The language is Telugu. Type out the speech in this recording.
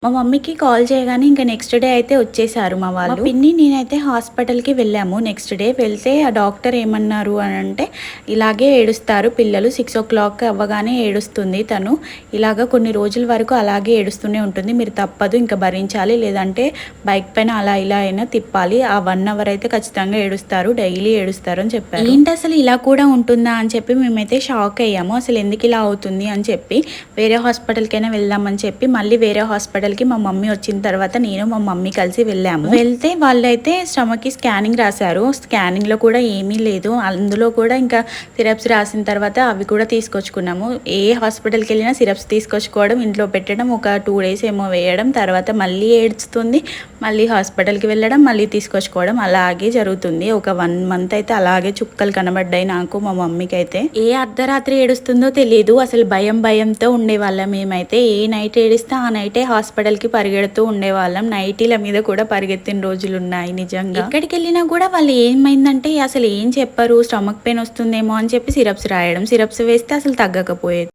మా మమ్మీకి కాల్ చేయగానే ఇంకా నెక్స్ట్ డే అయితే వచ్చేసారు మా వాళ్ళు. మా పిన్ని నేనైతే హాస్పిటల్‌కి వెళ్ళాము నెక్స్ట్ డే. వెళ్తే ఆ డాక్టర్ ఏమన్నారు అనంటే, ఇలాగే ఏడుస్తారు పిల్లలు 6:00 అవ్వగానే ఏడుస్తుంది తను. ఇలాగ కొన్ని రోజుల వరకు అలాగే ఏడుస్తూనే ఉంటుంది. మీరు తప్పదు ఇంకా భరించాలి. లేదంటే బైక్ పైన అలా ఇలా అయినా తిప్పాలి. ఆ 1 అవర్ అయితే ఖచ్చితంగా ఏడుస్తారు. డైలీ ఏడుస్తారు అని చెప్పారు. ఏంటసలు ఇలా కూడా ఉంటుందా అని చెప్పి మేమైతే షాక్ అయ్యాము. అసలు ఎందుకు ఇలా అవుతుంది అని చెప్పి వేరే హాస్పిటల్‌కైనా వెళ్దామని చెప్పి మళ్ళీ వేరే హాస్పిటల్‌కి మా మమ్మీ వచ్చిన తర్వాత నేను మా మమ్మీ కలిసి వెళ్ళాము. వెళ్తే వాళ్ళైతే స్టమక్‌కి స్కానింగ్ రాశారు. స్కానింగ్‌లో కూడా ఏమీ లేదు. అందులో కూడా ఇంకా సిరప్స్ రాసిన తర్వాత అవి కూడా తీసుకొచ్చుకున్నాము. ఏ హాస్పిటల్‌కి వెళ్ళినా సిరప్స్ తీసుకొచ్చుకోవడం, ఇంట్లో పెట్టడం, ఒక 2 డేస్ ఏమో వేయడం, తర్వాత మళ్ళీ ఏడుస్తుంది. మళ్ళీ హాస్పిటల్‌కి వెళ్ళడం, మళ్ళీ తీసుకొచ్చుకోవడం అలాగే జరుగుతుంది. ఒక 1 మంత్ అయితే అలాగే చుక్కలు కనబడ్డాయి నాకు, మా మమ్మీకైతే. ఏ అర్ధరాత్రి ఏడుస్తుందో తెలీదు. అసలు భయంతో ఉండేవాళ్ళం మేమైతే. ఏ నైట్ ఏడిస్తే ఆ నైటే హాస్పిటల్‌కి పరిగెడుతూ ఉండేవాళ్ళం. నైటీల మీద కూడా పరిగెత్తిన రోజులున్నాయి నిజంగా. ఎక్కడికెళ్ళినా కూడా వాళ్ళు ఏమైందంటే అసలు ఏం చెప్పరు. స్టమక్ పెయిన్ వస్తుందేమో అని చెప్పి సిరప్స్ రాయడం. సిరప్స్ వేస్తే అసలు తగ్గకపోయేది.